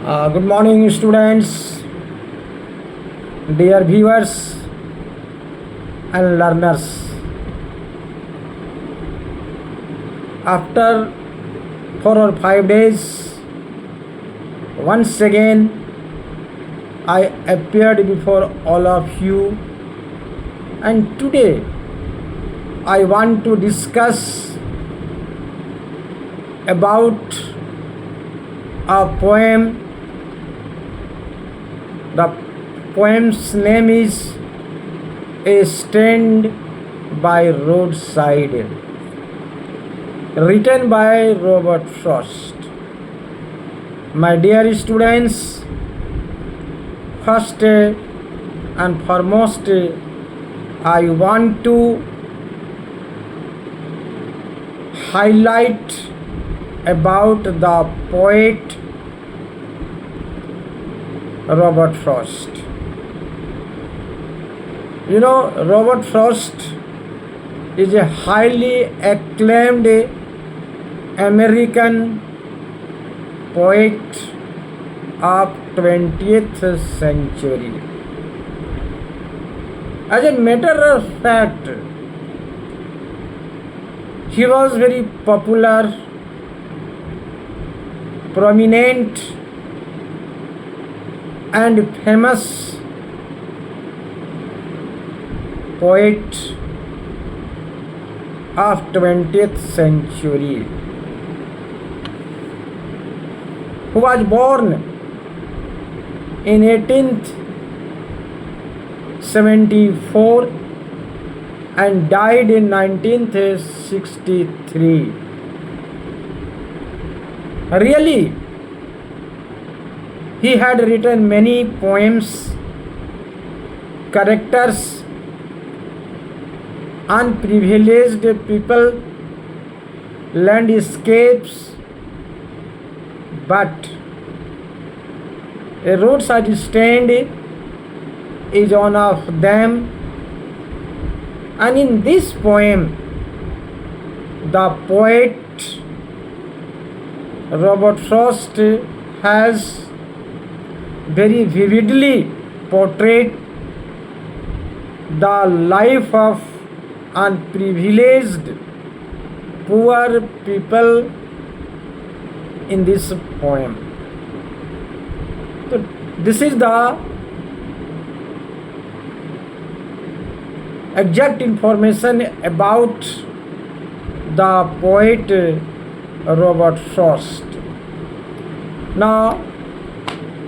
Good morning, students, dear viewers and learners. After 4 or 5 days, once again I appeared before all of you, and today I want to discuss about a poem. The poem's name is A Stand by Roadside, written by Robert Frost. My dear students, first and foremost, I want to highlight about the poet Robert Frost. You know, Robert Frost is a highly acclaimed American poet of 20th century. As a matter of fact, he was very popular, prominent and famous poet of 20th century, who was born in 1874 and died in 1963. Really, he had written many poems, characters, unprivileged people, landscapes, but A Roadside Stand is one of them. And in this poem, the poet Robert Frost has very vividly portrayed the life of unprivileged poor people in this poem. So this is the exact information about the poet Robert Frost. Now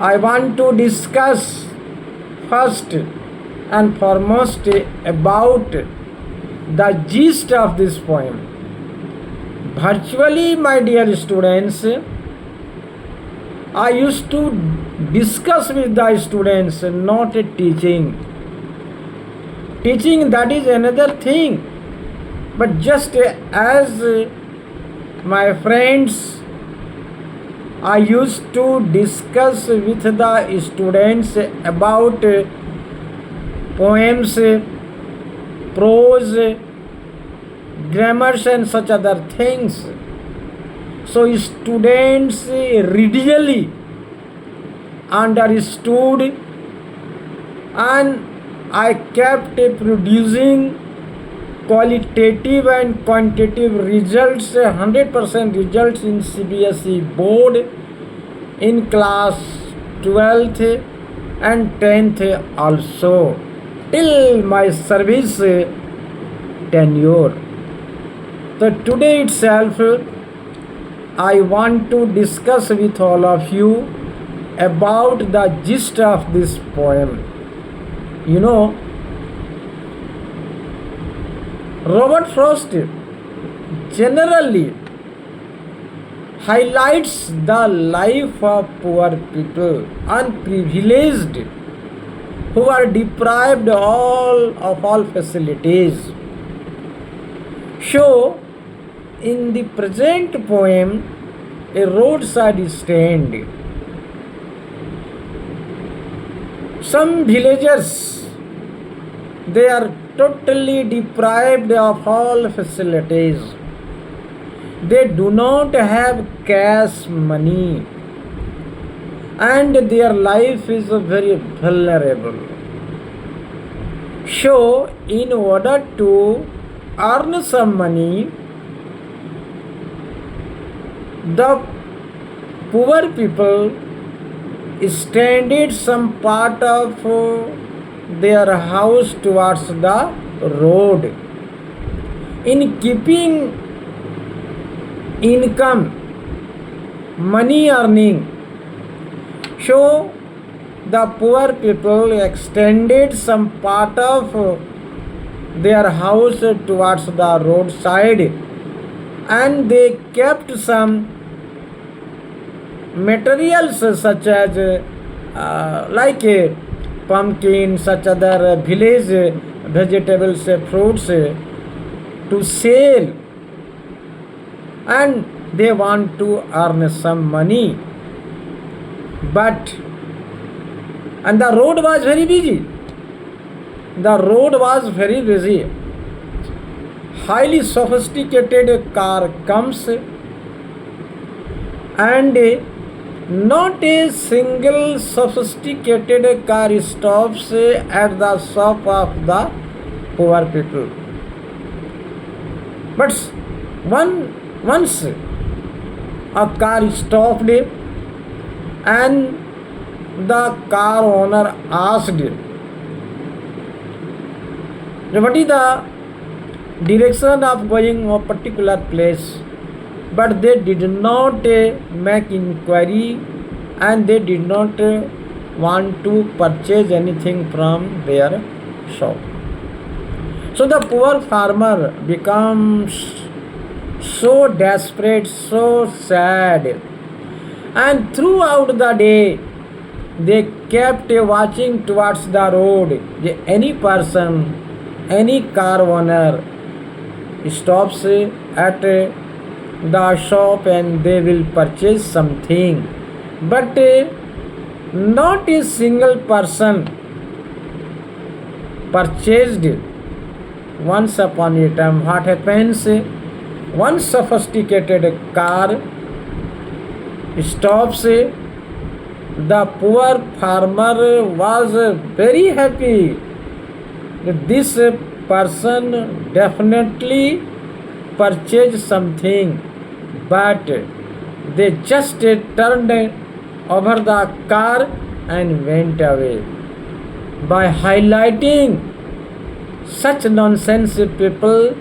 I want to discuss first and foremost about the gist of this poem. Virtually, my dear students, I used to discuss with the students, not teaching. Teaching, that is another thing. But just as my friends, I used to discuss with the students about poems, prose, grammars and such other things. So students readily understood, and I kept producing qualitative and quantitative results, 100% results in CBSE board in class 12th and 10th also, till my service tenure. So today itself I want to discuss with all of you about the gist of this poem. You know, Robert Frost generally highlights the life of poor people, unprivileged, who are deprived of all facilities. So, in the present poem, A Roadside Stand, some villagers, they are totally deprived of all facilities. They do not have cash money. and their life is very vulnerable. So, in order to earn some money, the poor people extended some part of their house towards the road. In keeping income, money earning, so the poor people extended some part of their house towards the roadside, and they kept some materials such as like pumpkin, such other village vegetables, fruits to sell, and they want to earn some money. But and the road was very busy. The road was very busy. Highly sophisticated car comes, and not a single sophisticated car stops at the shop of the poor people. But once a car stopped, and the car owner asked, what is the direction of going a particular place? But they did not make inquiry, and they did not want to purchase anything from their shop. So the poor farmer becomes so desperate, so sad, and throughout the day they kept watching towards the road. Any person, any car owner stops at the shop and they will purchase something, but not a single person purchased. Once upon a time, what happens? One sophisticated car stops. The poor farmer was very happy that this person definitely purchased something, but they just turned over the car and went away. By highlighting such nonsense people,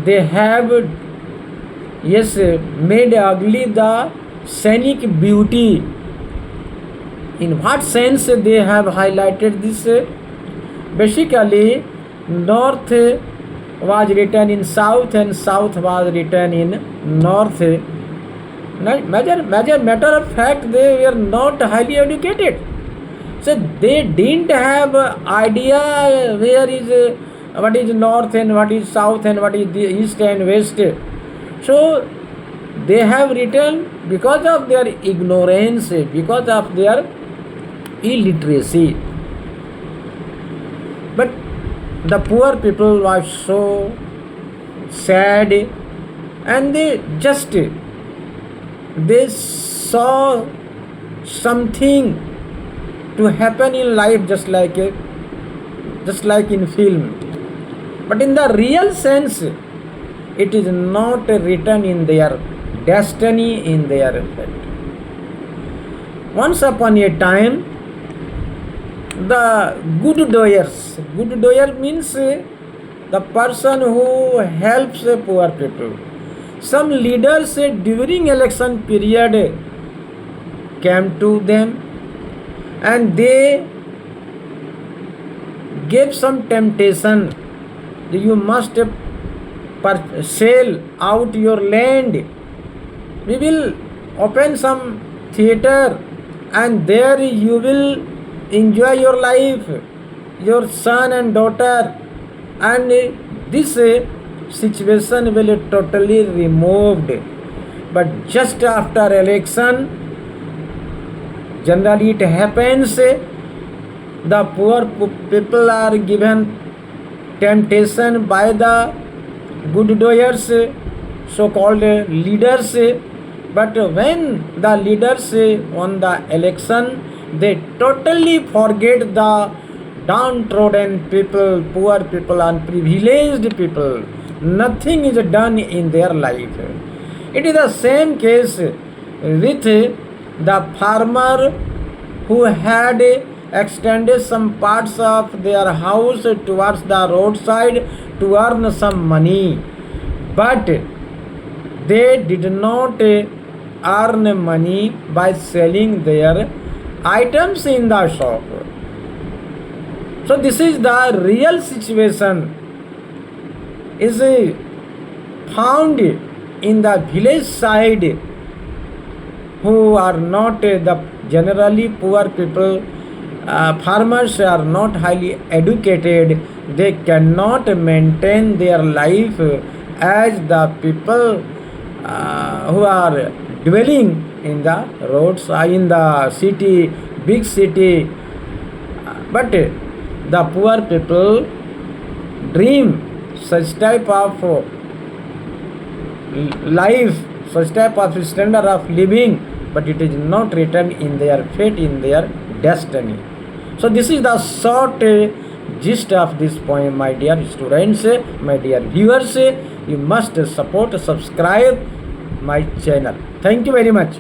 they have made ugly the scenic beauty. In what sense they have highlighted this? Basically, north was written in south and south was written in north. Matter of fact, they were not highly educated. So they didn't have idea where is what is north and what is south and what is the east and west. So they have written because of their ignorance, because of their illiteracy. But the poor people were so sad, and they saw something to happen in life just like in film. But in the real sense, it is not written in their destiny, in their fate. Once upon a time, the good doer means the person who helps poor people. Some leaders during election period came to them, and they gave some temptation. You must sell out your land. We will open some theater, and there you will enjoy your life, your son and daughter, and this situation will totally removed. But just after election, generally it happens, the poor people are given temptation by the good doers, so-called leaders, But when the leaders won the election, they totally forget the downtrodden people, poor people, unprivileged people. Nothing is done in their life. It is the same case with the farmer who had extended some parts of their house towards the roadside to earn some money. But they did not earn money by selling their items in the shop. So this is the real situation is found in the village side, who are not the generally poor people. Farmers are not highly educated. They cannot maintain their life as the people who are dwelling in the roads, in the city, big city. But the poor people dream such type of life, such type of standard of living, but it is not written in their fate, in their destiny. So this is the short gist of this poem, my dear students, my dear viewers. You must support, subscribe my channel. Thank you very much.